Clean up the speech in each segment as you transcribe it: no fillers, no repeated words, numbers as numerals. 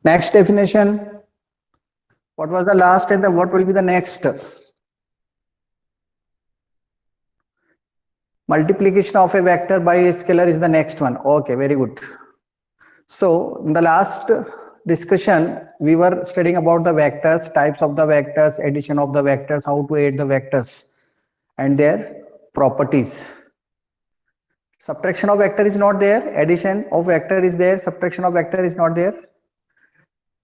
Next definition. What was the last and what will be the next? Multiplication of a vector by a scalar is the next one. Okay, very good. So in the last discussion, we were studying about the vectors, types of the vectors, addition of the vectors, how to add the vectors and their properties. Subtraction of vector is not there, addition of vector is there, subtraction of vector is not there.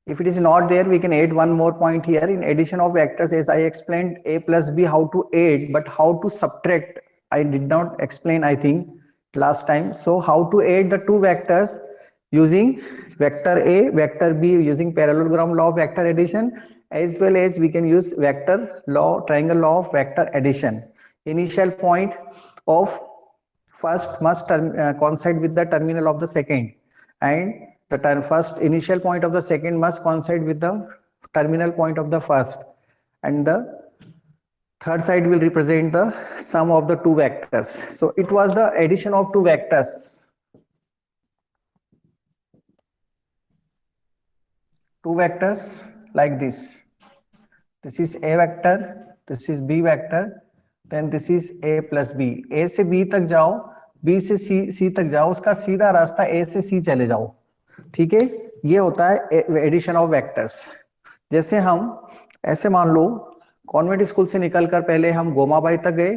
If it is not there, we can add one more point here. In addition of vectors, as I explained a plus b, how to add, but how to subtract, I did not explain, I think, last time. So how to add the two vectors using vector a, vector b, using parallelogram law of vector addition, as well as we can use vector law, triangle law of vector addition. Initial point of first must coincide with the terminal of the second, and the first initial point of the second must coincide with the terminal point of the first, and the third side will represent the sum of the two vectors. So it was the addition of two vectors. Two vectors like this. This is a vector, this is b vector, then this is a plus b. a से b तक जाओ, b से c तक जाओ, उसका सीधा रास्ता a से c चले जाओ. ठीक है, ये होता है एडिशन ऑफ वेक्टर्स. जैसे हम ऐसे मान लो, कॉन्वेंट स्कूल से निकलकर पहले हम गोमाबाई तक गए,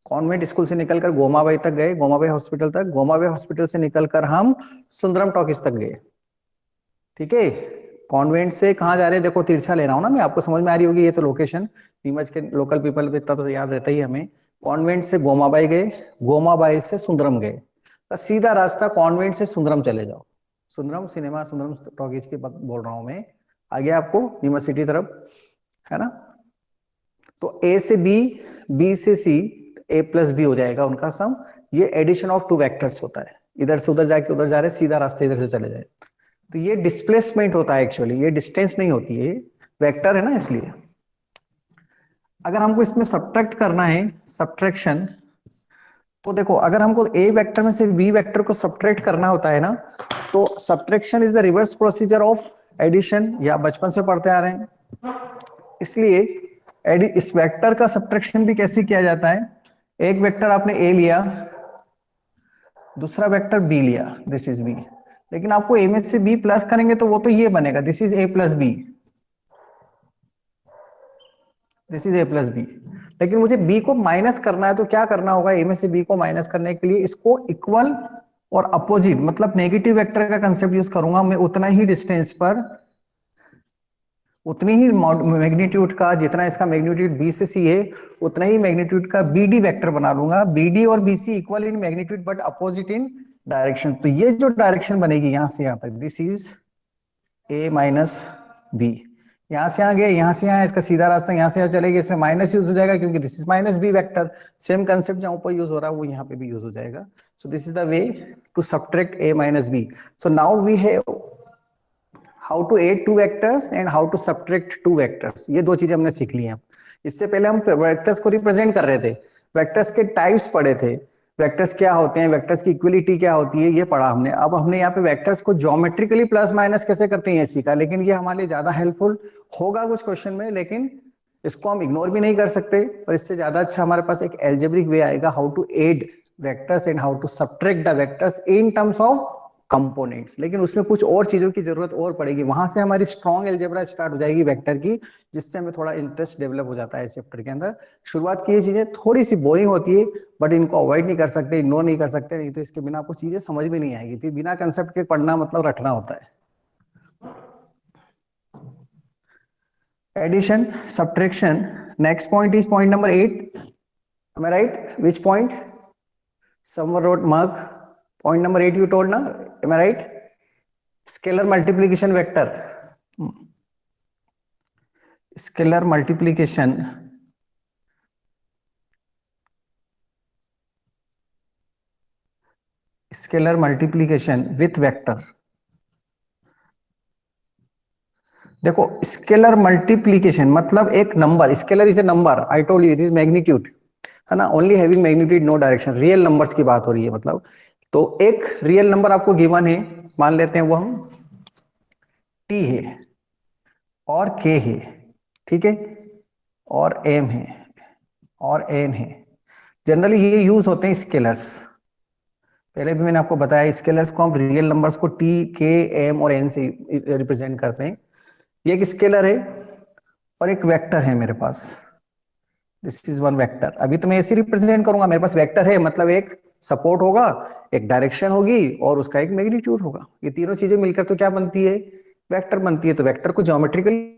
कॉन्वेंट स्कूल से निकलकर गोमाबाई तक गए, गोमाबाई हॉस्पिटल तक, गोमाबाई हॉस्पिटल से निकलकर हम सुंदरम टॉकीज तक गए. ठीक है, कॉन्वेंट से कहाँ जा रहे हैं, देखो तिरछा ले रहा हूं ना मैं, आपको समझ में आ रही होगी ये तो लोकेशन. नीमच के लोकल पीपल को इतना तो याद रहता ही हमें. कॉन्वेंट से गोमाबाई गए, गोमाबाई से सुंदरम गए, तो सीधा रास्ता कॉन्वेंट से सुंदरम चले जाओ. सुंदरम सिनेमा, सुंदरम टॉकीज की बोल रहा हूं मैं, आगे आपको यूनिवर्सिटी तरफ, है ना. तो ए से बी, बी से सी, ए प्लस बी हो जाएगा उनका सम. ये एडिशन ऑफ टू वेक्टर्स होता है. इधर से उधर जाके उधर जा रहे, सीधा रास्ता इधर से चले जाए, तो ये डिस्प्लेसमेंट होता है. एक्चुअली ये डिस्टेंस नहीं होती है, वेक्टर है ना, इसलिए. अगर हमको इसमें सब्ट्रैक्ट करना है, सब्ट्रैक्शन, तो देखो अगर हमको ए वेक्टर में से बी वेक्टर को सब्ट्रैक्ट करना होता है ना, तो subtraction is the reverse procedure of addition, या बचपन से पढ़ते आ रहे हैं. इसलिए इस वेक्टर का सब्ट्रैक्शन भी कैसे किया जाता है. एक वेक्टर आपने ए लिया, दूसरा वेक्टर बी लिया, दिस इज बी, लेकिन आपको ए में से बी प्लस करेंगे तो वो तो ये बनेगा, this is A plus B, this is A plus B. लेकिन मुझे बी को माइनस करना है, तो क्या करना होगा, ए में से बी को माइनस करने के लिए इसको इक्वल और अपोजिट, मतलब नेगेटिव वेक्टर का कंसेप्ट यूज करूंगा मैं. उतना ही डिस्टेंस पर, उतनी ही मैग्नीट्यूड का, जितना इसका मैग्नीट्यूड बी से सी है, उतना ही मैग्नीट्यूड का बी डी वेक्टर बना लूंगा. बी डी और B C equal in magnitude but opposite in direction. तो ये जो डायरेक्शन बनेगी यहां से यहां तक, this is A minus B. यहां से यहां गए, यहां से यहां, इसका सीधा रास्ता यहां से यहां चलेगा, इसमें माइनस यूज हो जाएगा क्योंकि this is minus B vector. Same concept जहां ऊपर यूज हो रहा है वो यहाँ पे भी यूज हो जाएगा. So this is the way to subtract A minus B. So now we have how to add two vectors and how to subtract two vectors. ये दो चीजें हमने सीख ली हैं. इससे पहले हम वेक्टर्स को रिप्रेजेंट कर रहे थे, वेक्टर्स के टाइप्स पढ़े थे, वेक्टर्स क्या होते हैं, वेक्टर्स की इक्वलिटी क्या होती है, ये पढ़ा हमने. अब हमने यहाँ पे वेक्टर्स को ज्योमेट्रिकली प्लस माइनस कैसे करते हैं ये सीखा, लेकिन ये हमारे लिए ज्यादा हेल्पफुल होगा कुछ क्वेश्चन में, लेकिन इसको हम इग्नोर भी नहीं कर सकते. और इससे ज्यादा अच्छा हमारे पास एक एल्जेब्रिक वे आएगा, how to add vectors and how to subtract the vectors in terms of components. लेकिन उसमें कुछ और चीजों की जरूरत और पड़ेगी, वहां से हमारी स्ट्रॉन्ग एल्जेब्रा स्टार्ट हो जाएगी वेक्टर की, जिससे हमें थोड़ा इंटरेस्ट डेवलप हो जाता है चैप्टर के अंदर. शुरुआत की ये चीजें थोड़ी सी बोरिंग होती है, बट इनको अवॉइड नहीं कर सकते, इग्नोर नहीं कर सकते, नहीं तो इसके बिना आपको चीजें समझ में नहीं आएगी. फिर बिना कंसेप्ट के पढ़ना मतलब रटना होता है. Addition, subtraction. Next point is point number 8. am I right? Which point? Someone wrote Mark. Point number 8 you told na, am I right? Scalar multiplication vector. Scalar multiplication. Scalar multiplication with vector. देखो scalar multiplication मतलब एक नंबर, scalar is a number, I told you it is magnitude, है ना, only having magnitude no direction. Real numbers की बात हो रही है मतलब. तो एक रियल नंबर आपको गिवन है, मान लेते हैं वो हम टी है और के है, ठीक है, और एम है और एन है। जनरली ये यूज होते हैं स्केलर्स। पहले भी मैंने आपको बताया स्केलर्स को हम रियल नंबर्स को टी के एम और एन से रिप्रेजेंट करते हैं। ये एक स्केलर है और एक वेक्टर है मेरे पास, दिस इज वन वेक्टर। अभी तो मैं ऐसे रिप्रेजेंट करूंगा, मेरे पास वेक्टर है मतलब एक सपोर्ट होगा, एक डायरेक्शन होगी और उसका एक मैग्नीट्यूड होगा। ये तीनों चीजें मिलकर तो क्या बनती है, वेक्टर बनती है। तो वेक्टर को geometrically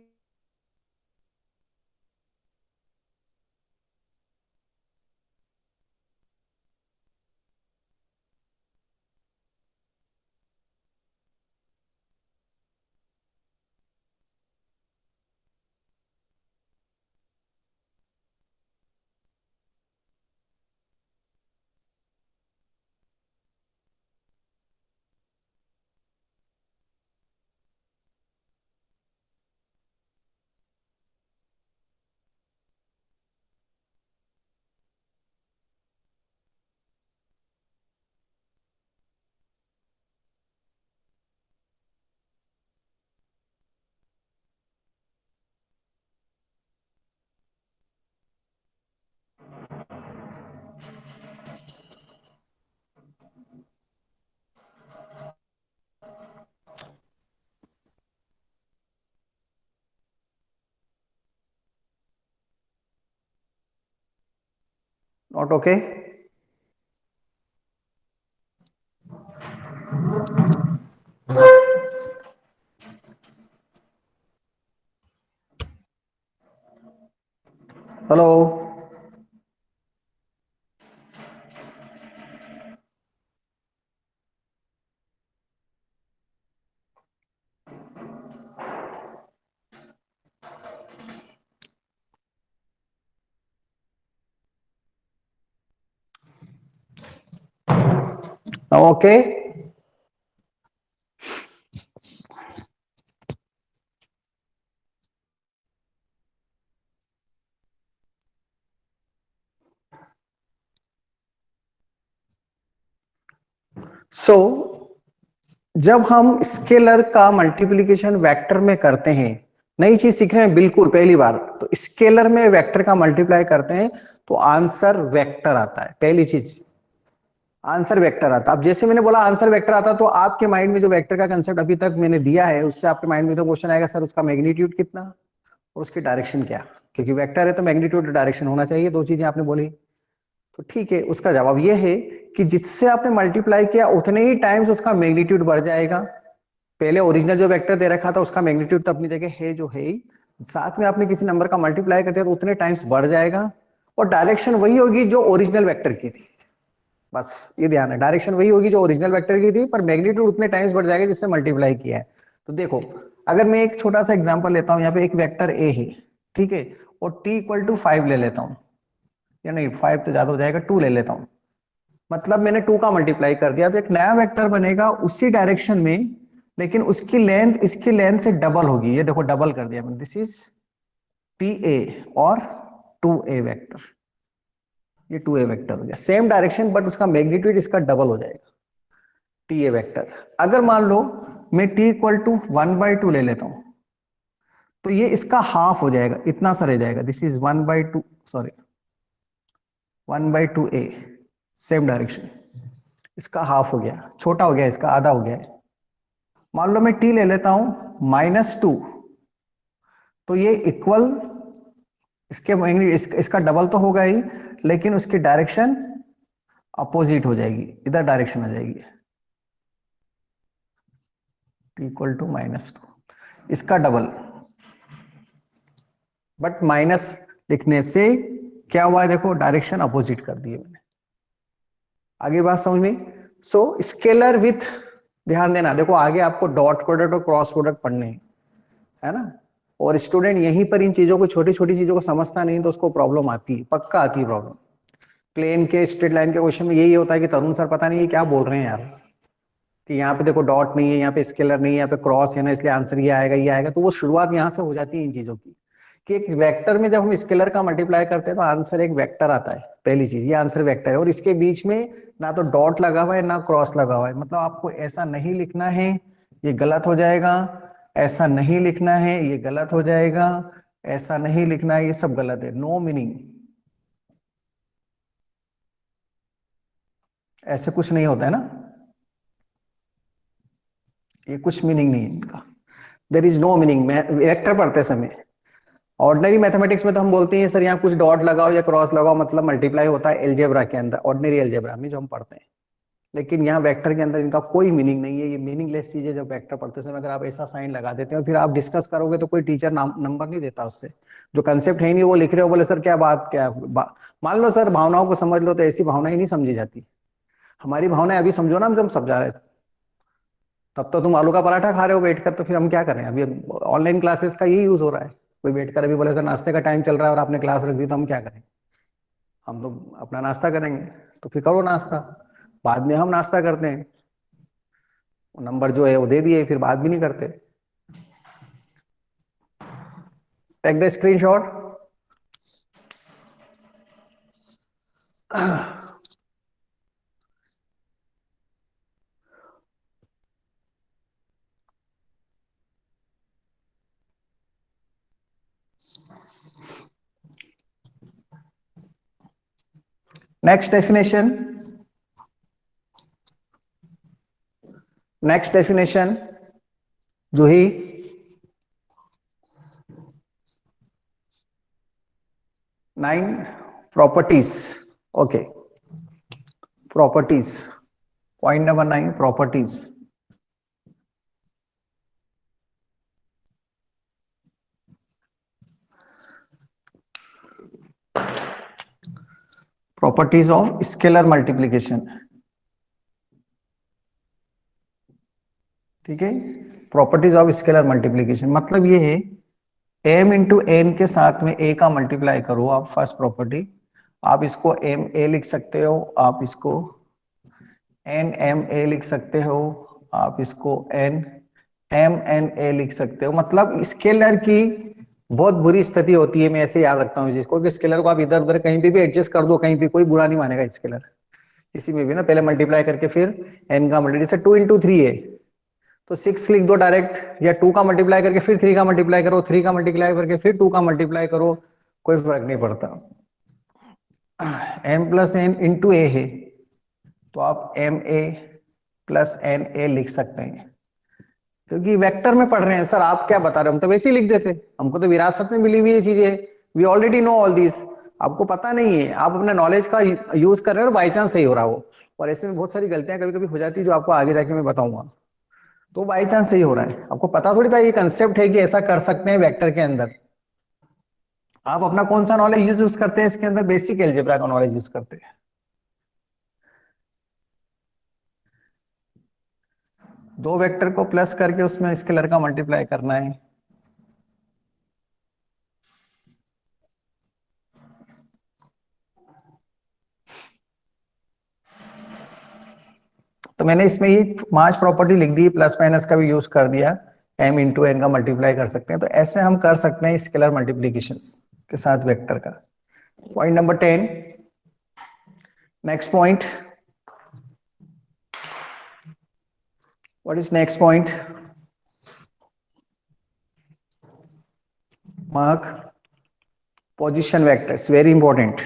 not okay. Hello. Okay. So जब हम स्केलर का मल्टीप्लिकेशन वेक्टर में करते हैं, नई चीज सीख रहे हैं बिल्कुल पहली बार, तो स्केलर में वेक्टर का मल्टीप्लाई करते हैं तो आंसर वेक्टर आता है। पहली चीज आंसर वेक्टर आता। अब जैसे मैंने बोला आंसर वेक्टर आता, तो आपके माइंड में जो वेक्टर का कंसेप्ट अभी तक मैंने दिया है उससे आपके माइंड में तो क्वेश्चन आएगा सर उसका मैग्नीट्यूड कितना और उसकी डायरेक्शन क्या, क्योंकि वेक्टर है तो मैग्नीट्यूड डायरेक्शन होना चाहिए, दो चीजें आपने बोली। तो ठीक है, उसका जवाब ये है कि जिससे आपने मल्टीप्लाई किया उतने ही टाइम्स उसका मैग्नीट्यूड बढ़ जाएगा। पहले ओरिजिनल जो वेक्टर दे रखा था उसका मैग्नीट्यूड तो अपनी जगह है जो है ही, साथ में आपने किसी नंबर का मल्टीप्लाई कर दिया तो उतने टाइम्स बढ़ जाएगा और डायरेक्शन वही होगी जो ओरिजिनल वेक्टर की थी। बस ये ध्यान है, डायरेक्शन वही होगी जो ओरिजिनल वेक्टर की थी पर मैग्नीट्यूड उतने टाइम्स बढ़ जाएगा जिससे मल्टीप्लाई किया है। तो देखो अगर मैं एक छोटा सा एग्जांपल लेता हूं, यहाँ पे एक वेक्टर ए है, ठीक है, और टी इक्वल टू 5 ले लेता हूं, या नहीं 5 तो ज्यादा हो जाएगा, 2 ले लेता हूं। मतलब मैंने 2 का मल्टीप्लाई कर दिया तो एक नया वेक्टर बनेगा उसी डायरेक्शन में, लेकिन उसकी लेंथ इसकी लेंथ से डबल होगी। ये देखो डबल कर दिया मैंने, दिस इज टी ए और 2a वेक्टर। ये 2a वेक्टर हो गया, सेम डायरेक्शन बट उसका मैग्नीट्यूड इसका डबल हो जाएगा, टी ए वेक्टर। अगर मान लो मैं टी इक्वल टू 1/2 ले लेता हूं तो ये इसका हाफ हो जाएगा, इतना सा रह जाएगा, this is 1/2, sorry 1/2a, same direction, इसका हाफ हो गया, छोटा हो गया, इसका आधा हो गया है। मान लो मैं टी ले लेता हूं -2, तो ये इक्वल इसके इसका डबल तो होगा ही, लेकिन उसकी डायरेक्शन अपोजिट हो जाएगी, इधर डायरेक्शन आ जाएगी, इक्वल टू -2, इसका डबल। बट माइनस लिखने से क्या हुआ है, देखो डायरेक्शन अपोजिट कर दी है मैंने। आगे बात समझ में। सो स्केलर विथ, ध्यान देना, देखो आगे आपको डॉट प्रोडक्ट और क्रॉस प्रोडक्ट पढ़ने हैं, है ना, और स्टूडेंट यहीं पर इन चीजों को, छोटी छोटी चीजों को समझता नहीं तो उसको प्रॉब्लम आती है, पक्का आती है प्रॉब्लम। प्लेन के स्ट्रेट लाइन के क्वेश्चन में यही होता है कि तरुण सर पता नहीं ये क्या बोल रहे हैं यार, कि यहाँ पे देखो डॉट नहीं है, यहाँ पे स्केलर नहीं है, यहाँ पे क्रॉस है ना, इसलिए आंसर ये आएगा। तो वो शुरुआत यहाँ से हो जाती है इन चीजों की, कि एक वेक्टर में जब हम स्केलर का मल्टीप्लाई करते हैं तो आंसर एक वेक्टर आता है। पहली चीज ये आंसर वेक्टर है और इसके बीच में ना तो डॉट लगा हुआ है ना क्रॉस लगा हुआ है, मतलब आपको ऐसा नहीं लिखना है, ये गलत हो जाएगा। ऐसा नहीं लिखना है, ये गलत हो जाएगा। ऐसा नहीं लिखना है, ये सब गलत है। नो मीनिंग, ऐसे कुछ नहीं होता है ना, ये कुछ मीनिंग नहीं है इनका। There is no meaning. Vector पढ़ते समय ऑर्डिनरी मैथमेटिक्स में तो हम बोलते हैं सर यहाँ कुछ डॉट लगाओ या क्रॉस लगाओ, मतलब मल्टीप्लाई होता है एलजेब्रा के अंदर, ऑर्डिनरी एलजेब्रा में जो हम पढ़ते हैं। लेकिन यहाँ वेक्टर के अंदर इनका कोई मीनिंग नहीं है, ये मीनिंगलेस चीज है। जब वेक्टर पढ़ते समय अगर आप ऐसा साइन लगा देते हो फिर आप डिस्कस करोगे तो कोई टीचर नंबर नहीं देता उससे। जो कंसेप्ट है ही नहीं वो लिख रहे हो, बोले सर क्या बात क्या मान लो सर भावनाओं को समझ लो, तो ऐसी भावनाएं नहीं समझी जाती। हमारी भावनाएं अभी समझो ना, हम जब समझा रहे थे तब तो तुम आलू का पराठा खा रहे हो बैठकर, तो फिर हम क्या करें? अभी ऑनलाइन क्लासेस का यही यूज हो रहा है। कोई बैठकर अभी बोले सर नाश्ते का टाइम चल रहा है और आपने क्लास रख दी, तो हम क्या करें? हम तो अपना नाश्ता करेंगे। तो फिर करो नाश्ता, बाद में हम नाश्ता करते हैं। नंबर जो है वो दे दिए, फिर बात भी नहीं करते। Take the screenshot. Next definition, next definition Juhi. 9 properties. Okay, properties. Point number 9 properties. Properties of scalar multiplication. ठीक है, प्रॉपर्टीज ऑफ स्केलर मल्टीप्लीकेशन मतलब ये है m इंटू एन के साथ में a का मल्टीप्लाई करो आप, फर्स्ट प्रॉपर्टी। आप इसको एम ए लिख सकते हो, आप इसको एन एम ए लिख सकते हो, आप इसको एन एम एन ए लिख सकते हो। मतलब स्केलर की बहुत बुरी स्थिति होती है, मैं ऐसे याद रखता हूँ जिसको कि स्केलर को आप इधर उधर कहीं पे भी एडजस्ट कर दो, कहीं भी कोई बुरा नहीं मानेगा स्केलर किसी में भी ना। पहले मल्टीप्लाई करके फिर एन का मल्टीप्लाई, जैसे 2 इंटू 3 है तो 6 लिख दो डायरेक्ट, या 2 का मल्टीप्लाई करके फिर 3 का मल्टीप्लाई करो, 3 का मल्टीप्लाई करके फिर 2 का मल्टीप्लाई करो, कोई फर्क नहीं पड़ता। m plus N into A है तो आप M A plus N A लिख सकते हैं, क्योंकि वेक्टर में पढ़ रहे हैं। सर आप क्या बता रहे हो, हम तो वैसे ही लिख देते, हमको तो विरासत में मिली हुई ये चीजें, we already know all this. आपको पता नहीं है, आप अपने नॉलेज का यूज कर रहे हो, बाई चांस सही हो रहा हो। और ऐसे में बहुत सारी गलतियां कभी कभी हो जाती है जो आपको आगे जाके मैं बताऊंगा। तो बाई चांस सही हो रहा है, आपको पता थोड़ी था ये कंसेप्ट है कि ऐसा कर सकते हैं वेक्टर के अंदर। आप अपना कौन सा नॉलेज यूज करते हैं इसके अंदर? बेसिक एल्जेब्रा का नॉलेज यूज करते हैं। दो वेक्टर को प्लस करके उसमें स्केलर का मल्टीप्लाई करना है। तो मैंने इसमें ये 5 प्रॉपर्टी लिख दी, प्लस माइनस का भी यूज कर दिया, m इंटू एन का मल्टीप्लाई कर सकते हैं। तो ऐसे हम कर सकते हैं स्केलर मल्टीप्लीकेशन के साथ वेक्टर का। Point number 10, next point. What is next point? Mark position vectors, very important.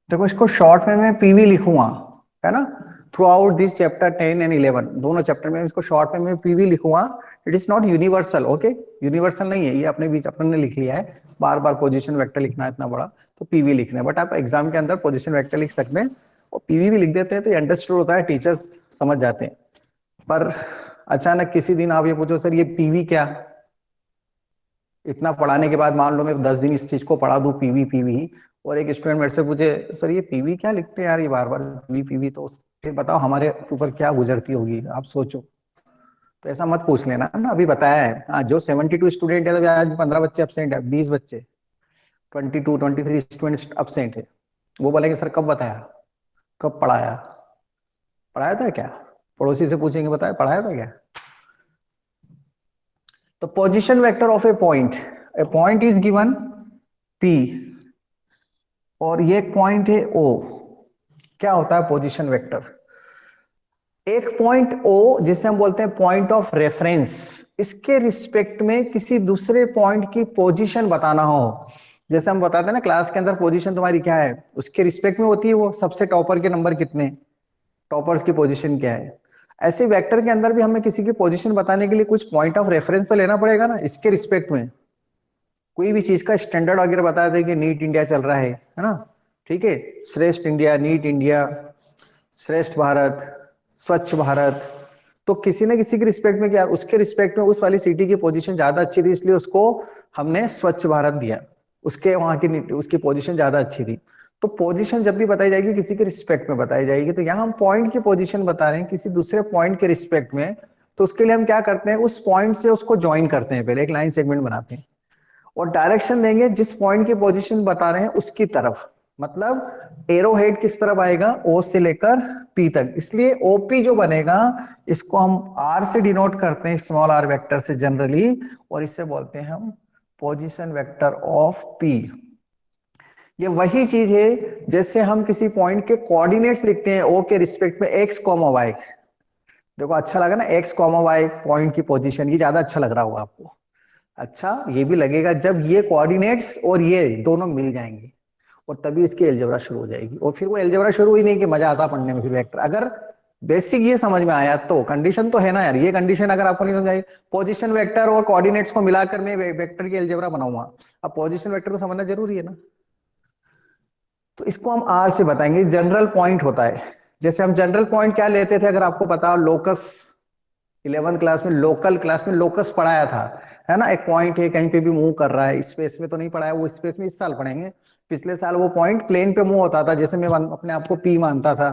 देखो इसको शॉर्ट में मैं पीवी लिखूंगा, है ना। Through out this chapter 10 and 11, दोनों चैप्टर में इसको शॉर्ट में मैं पीवी लिखूंगा। It is not universal, okay, universal नहीं है ये, अपने बीच अपन ने लिख लिया है। बार बार पोजीशन वेक्टर लिखना है इतना बड़ा, तो पीवी लिखना है। बट आप एग्जाम के अंदर पोजीशन वेक्टर लिख सकते हैं और पीवी भी लिख देते हैं, तो ये अंडरस्टूड होता है, टीचर्स समझ जाते हैं। पर अचानक किसी दिन आप ये पूछो सर ये पीवी क्या, इतना पढ़ाने के बाद मान लो मैं 10 दिन इस चीज को पढ़ा दूं पीवी पीवी, और एक स्टूडेंट मेरे से पूछे सर ये पीवी क्या लिखते हैं यार ये बार बार पीवी पीवी, तो फिर बताओ हमारे ऊपर क्या गुजरती होगी, आप सोचो। तो ऐसा मत पूछ लेना ना, अभी बताया है। हाँ, जो 72 स्टूडेंट है तो आज 15 बच्चे अपसेंट है, 20 बच्चे, 23 स्टूडेंट अपसेंट है, वो बोलेंगे सर कब बताया, कब पढ़ाया, पढ़ाया था क्या? पड़ोसी से पूछेंगे बताया पढ़ाया था क्या? तो position vector of A point is given P और ये पॉइंट है O। क्या होता है पोजीशन वेक्टर? एक पॉइंट O जिसे हम बोलते हैं पॉइंट ऑफ रेफरेंस, इसके रिस्पेक्ट में किसी दूसरे पॉइंट की पोजीशन बताना हो, जैसे हम बताते हैं ना क्लास के अंदर पोजीशन तुम्हारी क्या है, उसके रिस्पेक्ट में होती है वो, सबसे टॉपर के नंबर कितने, टॉपर्स की पोजीशन क्या है। ऐसे वेक्टर के अंदर भी हमें किसी की पोजीशन बताने के लिए कुछ पॉइंट ऑफ रेफरेंस तो लेना पड़ेगा ना, इसके रिस्पेक्ट में। कोई भी चीज का स्टैंडर्ड वगैरह बता दे कि नीट इंडिया चल रहा है ना, ठीक है, श्रेष्ठ इंडिया, नीट इंडिया, श्रेष्ठ भारत, स्वच्छ भारत, तो किसी न किसी के रिस्पेक्ट में क्या, उसके रिस्पेक्ट में उस वाली सिटी की पोजीशन ज्यादा अच्छी थी इसलिए उसको हमने स्वच्छ भारत दिया, उसके वहां की उसकी पोजीशन ज्यादा अच्छी थी। तो पोजीशन जब भी बताई जाएगी किसी के रिस्पेक्ट में बताई जाएगी, तो यहाँ हम पॉइंट की पोजीशन बता रहे हैं किसी दूसरे पॉइंट के रिस्पेक्ट में, तो उसके लिए हम क्या करते हैं, उस पॉइंट से उसको ज्वाइन करते हैं, पहले एक लाइन सेगमेंट बनाते हैं और डायरेक्शन देंगे जिस पॉइंट की पोजीशन बता रहे हैं उसकी तरफ, मतलब एरो हेड किस तरफ आएगा, O से लेकर P तक, इसलिए OP जो बनेगा इसको हम R से डिनोट करते हैं, स्मॉल r वेक्टर से जनरली, और इससे बोलते हैं हम पोजीशन वेक्टर ऑफ P। ये वही चीज है जैसे हम किसी पॉइंट के कोऑर्डिनेट्स लिखते हैं O के रिस्पेक्ट में x, y। देखो अच्छा लगा ना, x, y पॉइंट की पोजीशन, ये ज्यादा अच्छा लग रहा होगा आपको। अच्छा ये भी लगेगा जब ये कोऑर्डिनेट्स और ये दोनों मिल जाएंगे, और तभी इसकी अलजेब्रा शुरू हो जाएगी, और फिर वो अलजेब्रा शुरू हुई नहीं कि मजा आता पढ़ने में फिर वेक्टर, अगर बेसिक ये समझ में आया तो। कंडीशन तो है ना यार, ये कंडीशन अगर आपको नहीं समझाई, पोजीशन वेक्टर और कोऑर्डिनेट्स को मिलाकर मैं वेक्टर की अलजेब्रा बनाऊंगा, अब पोजीशन वेक्टर तो समझना जरूरी है ना। तो इसको हम आर से बताएंगे, जनरल पॉइंट होता है। जैसे हम जनरल पॉइंट क्या लेते थे, अगर आपको पता, लोकस, 11th क्लास में लोकल क्लास में लोकस पढ़ाया था, है ना, एक पॉइंट है कहीं पे भी मूव कर रहा है, स्पेस में तो नहीं पढ़ाया, वो स्पेस में इस साल पढ़ेंगे, पिछले साल वो पॉइंट प्लेन पे मूव होता था, जैसे मैं अपने आप को P मानता था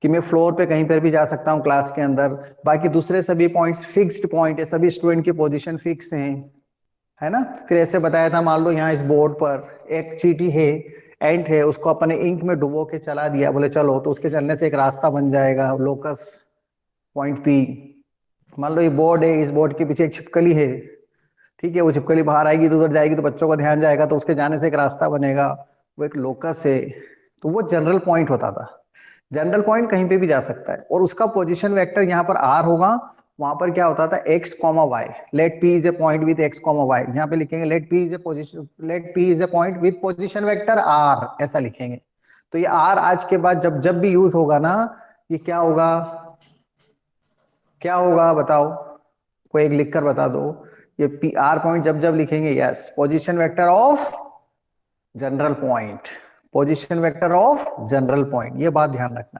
कि मैं फ्लोर पे कहीं पर भी जा सकता हूँ क्लास के अंदर, बाकी दूसरे सभी पॉइंट्स फिक्स्ड पॉइंट है, सभी स्टूडेंट की पोजीशन फिक्स है ना। फिर ऐसे बताया था, मान लो यहाँ इस बोर्ड पर एक चीटी है, एंट है, उसको अपने इंक में डुबो के चला दिया, बोले चलो, तो उसके चलने से एक रास्ता बन जाएगा, लोकस पॉइंट P। मान लो ये बोर्ड है, इस बोर्ड के पीछे एक छिपकली है, ठीक है, वो छिपकली बाहर आएगी तो उधर जाएगी तो बच्चों का ध्यान जाएगा, तो उसके जाने से एक रास्ता बनेगा, वो एक लोकस है। तो वो जनरल पॉइंट होता था। जनरल पॉइंट कहीं पे भी जा सकता है, और उसका पोजीशन वेक्टर यहाँ पर R होगा, वहां पर क्या होता था x, y, let P is a point with x, y, यहाँ पे लिखेंगे let P is a position, let P is a point with position vector R, ऐसा लिखेंगे। तो ये R आज के बाद जब जब भी यूज होगा ना, ये क्या होगा, क्या होगा बताओ, कोई एक लिखकर बता दो, ये पी आर पॉइंट जब जब लिखेंगे, yes, position vector of general point, position vector of general point, ये बात ध्यान रखना।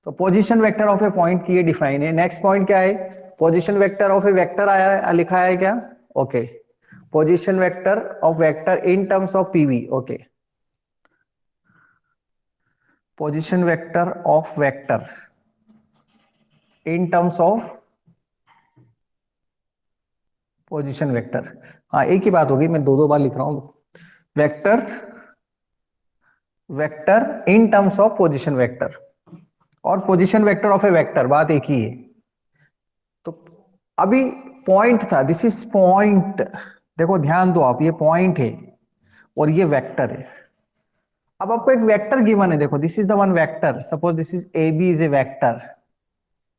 तो position vector of A point की ये डिफाइन है। नेक्स्ट पॉइंट क्या है, position vector of a vector आया है, लिखा है क्या, okay, position vector of vector in terms of PV, okay, position vector of vector in terms of position vector, हाँ एक ही बात होगी, मैं दो दो बार लिख रहा हूं, vector, vector in terms of position vector और position vector of a vector, बात एक ही है। तो अभी पॉइंट था, दिस इज पॉइंट, देखो ध्यान दो आप, ये पॉइंट है और ये वेक्टर है। अब आपको एक वेक्टर गिवन है, देखो this is the one vector, suppose this is A B is a vector,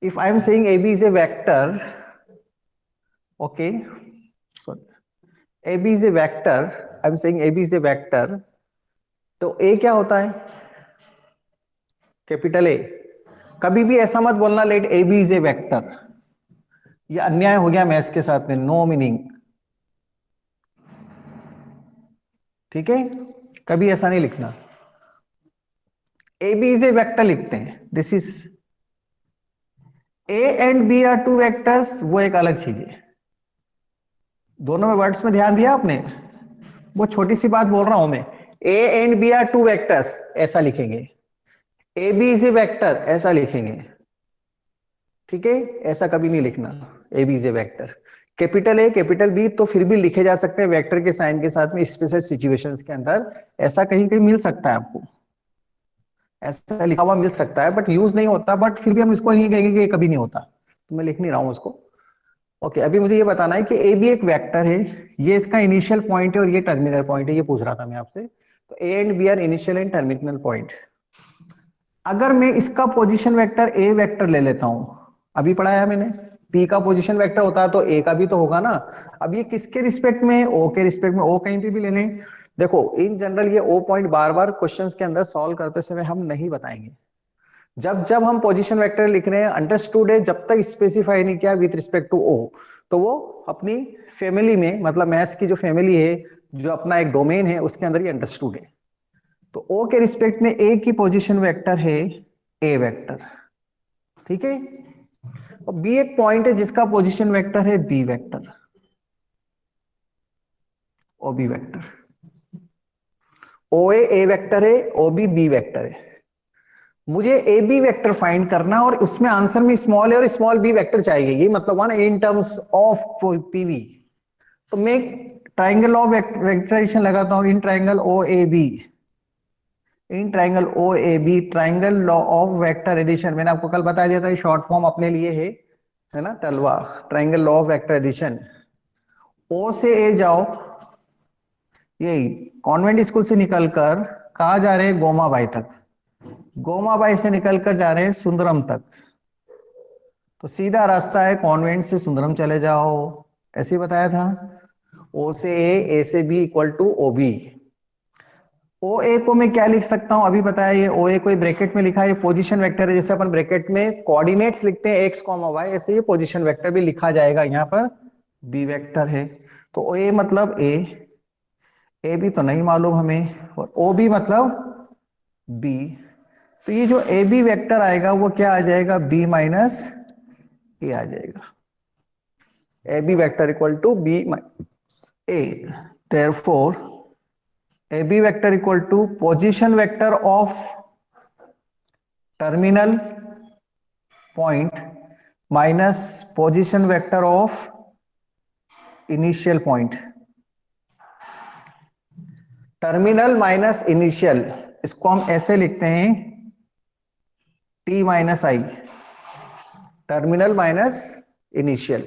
if I am saying A B is a vector, okay, A B is a vector, I am saying A B is a vector, तो A क्या होता है, capital A. कभी भी ऐसा मत बोलना let A B is a vector, ये अन्याय हो गया मैथ्स के साथ में, नो मीनिंग, ठीक है, कभी ऐसा नहीं लिखना। A B is a vector लिखते हैं, this is A and B are two vectors, वो एक अलग चीज है। दोनों में वर्ड्स में ध्यान दिया आपने, वो छोटी सी बात बोल रहा हूं मैं, A and B are two vectors ऐसा लिखेंगे, A B is a vector ऐसा लिखेंगे, ठीक है, ऐसा कभी नहीं लिखना A B is a vector. Capital A capital B तो फिर भी लिखे जा सकते हैं वेक्टर के साइन के साथ में स्पेशल सिचुएशंस के अंदर, ऐसा कहीं कहीं मिल सकता है आपको, ऐसा लिखा हुआ मिल सकता है बट यूज नहीं होता, बट फिर भी हम इसको नहीं कहेंगे कि ये कभी नहीं होता, तो मैं लिख नहीं रहा हूं उसको। ओके, अभी मुझे ये बताना है कि ए भी एक वेक्टर है, ये इसका इनिशियल पॉइंट है और ये टर्मिनल पॉइंट है, ये पूछ रहा था मैं आपसे। तो A and B are initial and terminal point. अगर मैं इसका पोजीशन वेक्टर ए वेक्टर ले लेता हूं, अभी पढ़ाया मैंने, पी का पोजीशन वेक्टर होता है तो ए का भी तो होगा ना। अब ये किसके रिस्पेक्ट में, ओ के रिस्पेक्ट में, ओ कहीं पे भी ले लें। देखो इन जनरल ये ओ पॉइंट बार बार क्वेश्चंस के अंदर सॉल्व करते समय हम नहीं बताएंगे, जब जब हम पोजीशन वेक्टर लिख रहे हैं अंडरस्टूड है, जब तक स्पेसिफाई नहीं किया विथ रिस्पेक्ट टू ओ, तो वो अपनी फैमिली में, मतलब मैथ्स की जो फैमिली है, जो अपना एक डोमेन है उसके अंदर ही अंडरस्टूड है। तो ओ के रिस्पेक्ट में ए की पोजीशन वेक्टर है ए वेक्टर, ठीक है। और बी एक पॉइंट है जिसका पोजीशन वेक्टर है B vector, O B vector. O A vector है, ओ बी बी वेक्टर है। मुझे ए बी वेक्टर फाइंड करना और उसमें आंसर में स्मॉल ए और स्मॉल बी वेक्टर चाहिए, ये मतलब one in terms of PV. तो मैं ट्राइंगल ऑफ वेक्टराइजेशन लगाता हूं, in triangle O A B, in triangle O A B, triangle law of vector addition, मैंने आपको कल बता दिया था, शॉर्ट फॉर्म अपने लिए है ना टलवा, triangle law of vector addition. O से ए जाओ, यही कॉन्वेंट स्कूल से निकलकर कहा जा रहे हैं गोमाबाई तक, गोमाबाई से निकलकर जा रहे हैं सुंदरम तक, तो सीधा रास्ता है कॉन्वेंट से सुंदरम चले जाओ, ऐसे ही बताया था। ओ से ए से B equal to O B. O A को मैं क्या लिख सकता हूं, अभी बताया, ये ओ ए को ब्रैकेट में लिखा है, ये पोजीशन वेक्टर है, जैसे अपन ब्रैकेट में कोऑर्डिनेट्स लिखते हैं एक्स कॉमा वाई, ऐसे ये पोजीशन वेक्टर भी लिखा जाएगा, यहाँ पर बी वेक्टर है। तो ओ ए मतलब ए बी तो नहीं मालूम हमें, और ओ बी मतलब बी, तो ये जो ए बी वेक्टर आएगा वो क्या आ जाएगा, बी माइनस ए आ जाएगा, A B vector equal to B A. Therefore A B vector equal to position vector of terminal point minus position vector of initial point, terminal minus initial, इसको हम ऐसे लिखते हैं T minus I, terminal minus initial.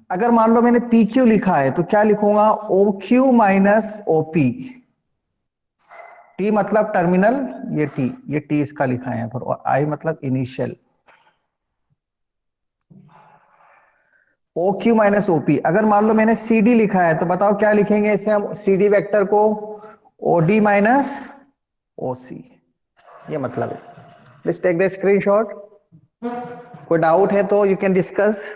अगर मान लो मैंने P Q लिखा है तो क्या लिखूंगा, O Q minus O P, T मतलब टर्मिनल, ये टी इसका लिखा है यहाँ पर, और आई मतलब initial, O Q minus OP. अगर मान लो मैंने सी डी लिखा है तो बताओ क्या लिखेंगे इसे हम, सी डी वेक्टर को ओ डी माइनस ओ सी, ये मतलब है। प्लीज टेक द स्क्रीनशॉट, कोई डाउट है तो you can discuss.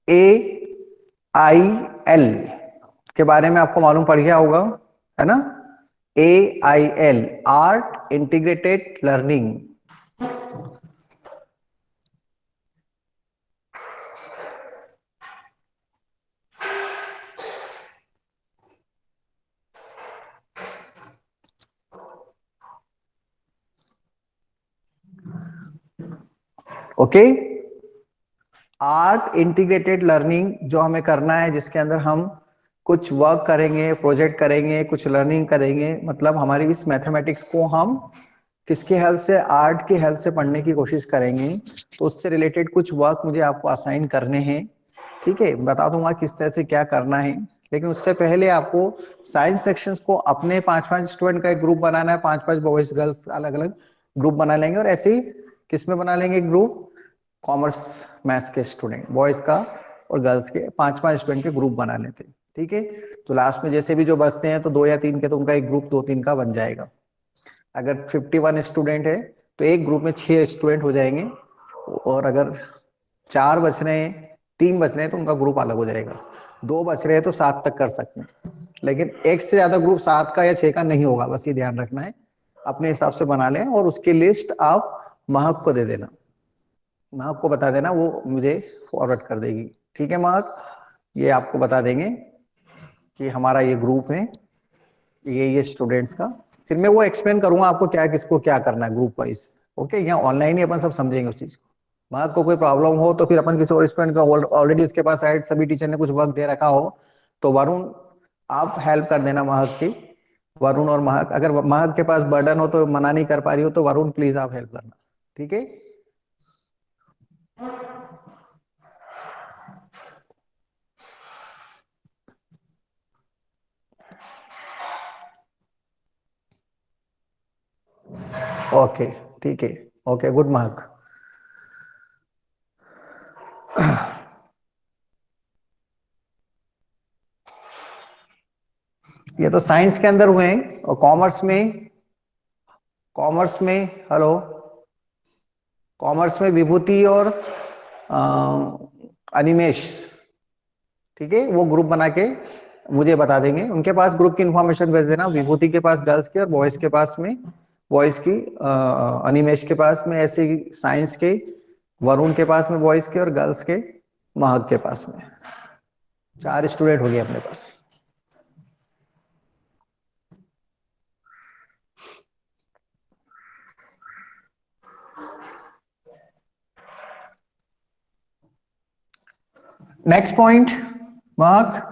A I L के बारे में आपको मालूम पड़ गया होगा, है ना, A I L, art integrated learning. Okay, art integrated learning जो हमें करना है, जिसके अंदर हम कुछ वर्क करेंगे, प्रोजेक्ट करेंगे, कुछ लर्निंग करेंगे, मतलब हमारी इस मैथमेटिक्स को हम किसके हेल्प से, आर्ट की हेल्प से पढ़ने की कोशिश करेंगे। तो उससे रिलेटेड कुछ वर्क मुझे आपको असाइन करने हैं, ठीक है, बता दूंगा किस तरह से क्या करना है। लेकिन उससे पहले आपको साइंस सेक्शंस को अपने 5-5 स्टूडेंट का एक ग्रुप बनाना है, 5-5 बॉयज गर्ल्स अलग अलग ग्रुप बना लेंगे, और ऐसे ही किस में बना लेंगे ग्रुप, कॉमर्स मैथ्स के स्टूडेंट बॉयज का और गर्ल्स के 5-5 स्टूडेंट के ग्रुप बना लेते हैं, ठीक है। तो लास्ट में जैसे भी जो बचते हैं तो 2 या 3 के, तो उनका एक ग्रुप 2-3 का बन जाएगा। अगर 51 स्टूडेंट है तो एक ग्रुप में 6 स्टूडेंट हो जाएंगे, और अगर 4 बच रहे हैं, 3 बच रहे हैं तो उनका ग्रुप अलग हो जाएगा, 2 बच रहे हैं तो 7 तक कर सकते हैं, लेकिन एक से ज्यादा ग्रुप 7 का या 6 का नहीं होगा, बस ये ध्यान रखना है, अपने हिसाब से बना लें, और उसकी लिस्ट आप महक को दे देना। महक को बता देना, वो मुझे फॉरवर्ड कर देगी। ठीक है महक, ये आपको बता देंगे कि हमारा ये ग्रुप है, ये स्टूडेंट्स का। फिर मैं वो एक्सप्लेन करूंगा आपको क्या किसको क्या करना है ग्रुप वाइज। ओके, यहाँ ऑनलाइन ही अपन सब समझेंगे उस चीज को। महक को कोई प्रॉब्लम हो तो फिर अपन किसी और स्टूडेंट का ऑलरेडी उसके पास शायद सभी टीचर ने कुछ वर्क दे रखा हो, तो वरुण आप हेल्प कर देना महक की। वरुण और महक, अगर महक के पास बर्डन हो तो मना नहीं कर पा रही हो तो वरुण प्लीज आप हेल्प करना। ठीक है, ओके ठीक है, ओके गुड महक। ये तो साइंस के अंदर हुए हैं, और कॉमर्स में हेलो, कॉमर्स में विभूति और अनिमेश, ठीक है, वो ग्रुप बना के मुझे बता देंगे। उनके पास ग्रुप की इंफॉर्मेशन भेज देना, विभूति के पास गर्ल्स की और बॉयज के पास में बॉयज की, अनिमेश के पास में ऐसे साइंस के, वरुण के पास में बॉयज के और गर्ल्स के महक के पास में। 4 स्टूडेंट हो गए अपने पास। Next point Mahak,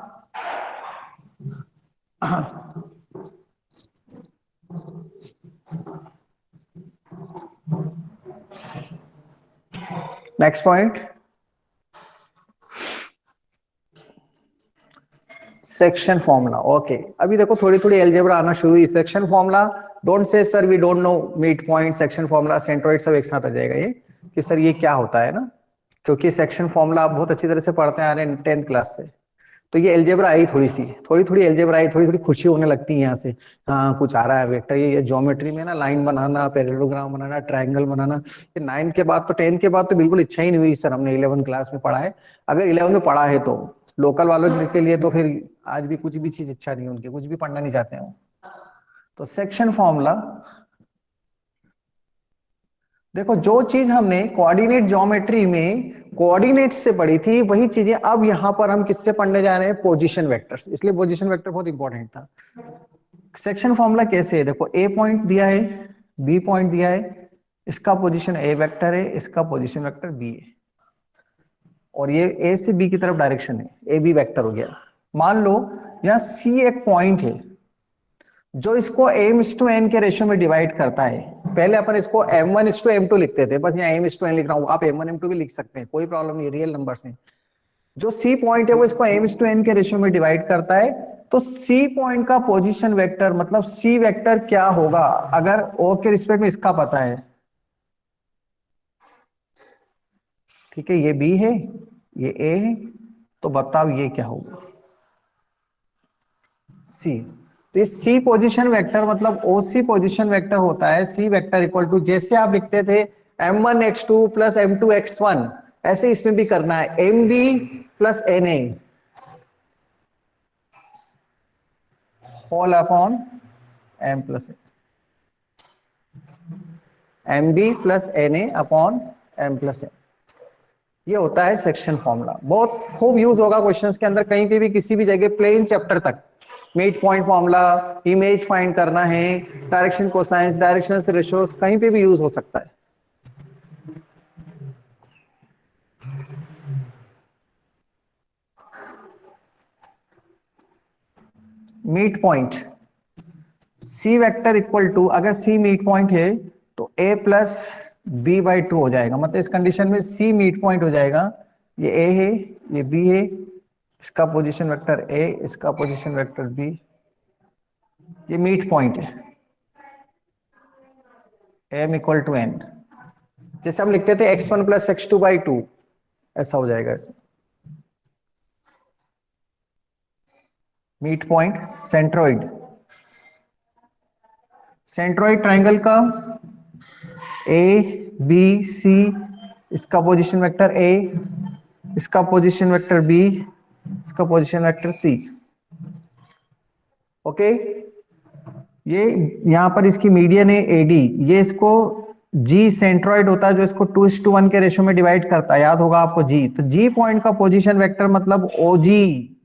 next point section formula. Okay, अभी देखो थोड़ी थोड़ी एल्जेब्रा आना शुरू हुई। Section formula, don't say sir we don't know mid point, section formula, centroid सब एक साथ आ जाएगा ये कि सर ये क्या होता है ना, क्योंकि सेक्शन फॉर्मूला आप बहुत अच्छी तरह से पढ़ते आ रहे हैं 10th क्लास से। तो ये एल्जेब्रा आई थोड़ी सी, थोड़ी थोड़ी एल्जेब्रा आई, थोड़ी थोड़ी खुशी होने लगती है यहाँ से। हाँ कुछ आ रहा है वेक्टर, ये ज्योमेट्री में ना लाइन बनाना, पैरेललोग्राम बनाना, ट्रायंगल बनाना। ये 9th के बाद तो 10th के बाद तो बिल्कुल इच्छा ही नहीं हुई सर, हमने 11th क्लास में पढ़ा है। अगर 11th में पढ़ा है तो लोकल वालों के लिए तो फिर आज भी कुछ भी चीज इच्छा नहीं है उनकी, कुछ भी पढ़ना नहीं चाहते हैं। तो सेक्शन फॉर्मूला, देखो जो चीज हमने कोऑर्डिनेट ज्योमेट्री में कोऑर्डिनेट से पढ़ी थी वही चीजें अब यहां पर हम किससे पढ़ने जा रहे हैं, पोजीशन वेक्टर्स। इसलिए पोजीशन वेक्टर बहुत इंपॉर्टेंट था। सेक्शन फॉर्मूला कैसे है, देखो ए पॉइंट दिया है, बी पॉइंट दिया है, इसका पोजीशन ए वेक्टर है, इसका पोजीशन वेक्टर बी है, और ये ए से बी की तरफ डायरेक्शन है, ए बी वेक्टर हो गया। मान लो यहां सी एक पॉइंट है जो इसको m/n के रेशियो में डिवाइड करता है। पहले अपन इसको m1/m2 लिखते थे, बस यहाँ m/n लिख रहा हूं, आप m1 m2 भी लिख सकते हैं, कोई प्रॉब्लम नहीं, रियल नंबर्स हैं। जो सी पॉइंट है वो इसको m/n के रेशियो में डिवाइड करता है। तो सी पॉइंट का पोजीशन वेक्टर मतलब सी वेक्टर क्या होगा, अगर ओ के रिस्पेक्ट में इसका पता है, ठीक है, ये बी है, ये ए है, तो बताओ ये क्या होगा, सी। तो इस सी पोजीशन वेक्टर मतलब ओ सी पोजीशन वेक्टर होता है सी वेक्टर इक्वल टू, जैसे आप लिखते थे m1x2 प्लस m2x1, ऐसे इसमें भी करना है mb plus na whole upon m plus mb plus na upon m plus n। ये होता है सेक्शन फॉर्मूला, बहुत खूब यूज होगा क्वेश्चंस के अंदर, कहीं पे भी किसी भी जगह प्लेन चैप्टर तक। Mid point formula, image find करना है, डायरेक्शन कोसाइंस, डायरेक्शन रेशियोज, कहीं पे भी यूज हो सकता है। Mid point, C vector equal to, अगर सी मिड पॉइंट है तो a प्लस बी बाई 2 हो जाएगा, मतलब इस कंडीशन में सी मिड पॉइंट हो जाएगा। ये a है, ये b है, इसका पोजीशन वेक्टर a, इसका पोजीशन वेक्टर b, ये मिड पॉइंट है, m इक्वल टू n। जैसे हम लिखते थे x1 प्लस x2 बाई 2, ऐसा हो जाएगा इसमें। Mid point, centroid, centroid triangle का ए बी सी, इसका पोजीशन वेक्टर ए, इसका पोजीशन वेक्टर बी, इसका पोजीशन वेक्टर सी। ओके, ये यहां पर इसकी मीडियन है एडी, ये इसको जी सेंट्रॉइड होता है जो इसको 2:1 के रेशियो में डिवाइड करता है, याद होगा आपको जी। तो जी पॉइंट का पोजीशन वेक्टर मतलब ओजी।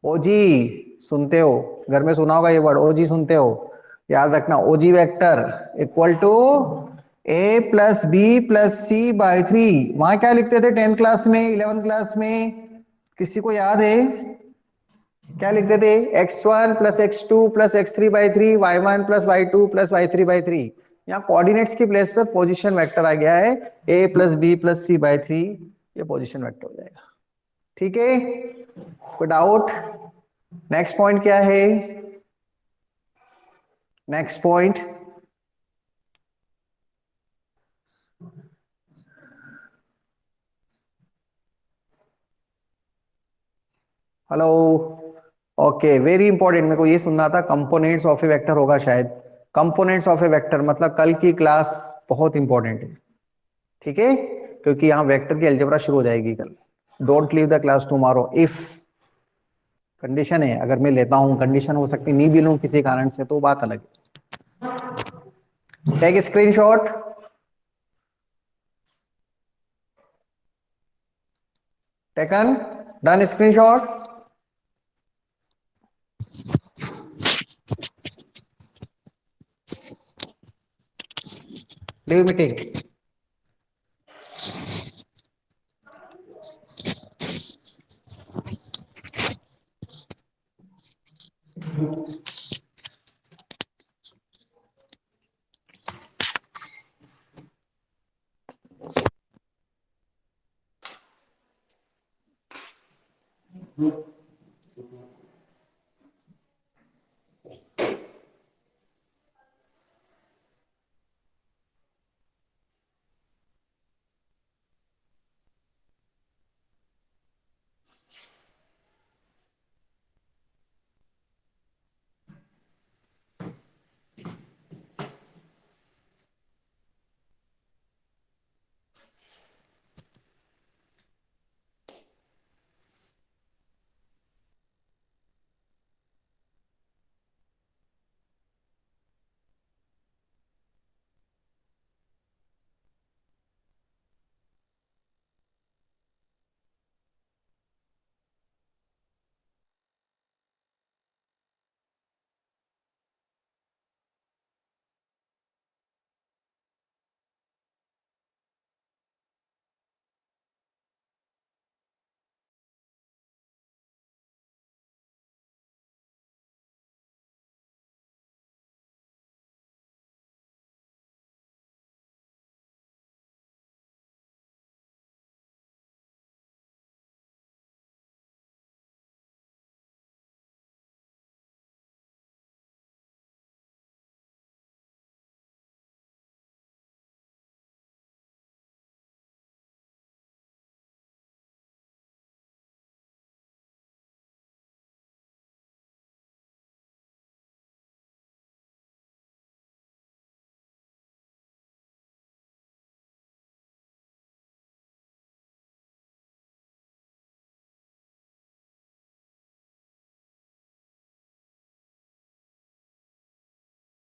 ओजी सुनते हो, घर में सुना होगा ये वर्ड, ओजी सुनते हो, याद रखना। OG vector equal to A plus B plus C by 3। वहां क्या लिखते थे 10th क्लास में, 11th क्लास में, किसी को याद है क्या लिखते थे? x1 plus x2 plus x3 by 3, y1 plus y2 plus y3 by 3। यहाँ कोऑर्डिनेट्स की प्लेस पे पोजीशन वेक्टर आ गया है a plus B plus C by 3, ये पोजीशन वेक्टर हो जाएगा। ठीक है, कोई डाउट? नेक्स्ट पॉइंट क्या है? Next point, hello, okay very important, मेरे को ये सुनना था, कंपोनेंट्स ऑफ ए वेक्टर होगा शायद। कंपोनेंट्स ऑफ ए वेक्टर मतलब कल की क्लास बहुत इंपॉर्टेंट है, ठीक है, क्योंकि यहां वेक्टर की अलजेब्रा शुरू हो जाएगी कल। Don't leave the class tomorrow if, condition है, अगर मैं लेता हूं, कंडीशन हो सकती नहीं भी लूं किसी कारण से तो बात अलग है। Take screenshot, taken, done screenshot. Leave meeting.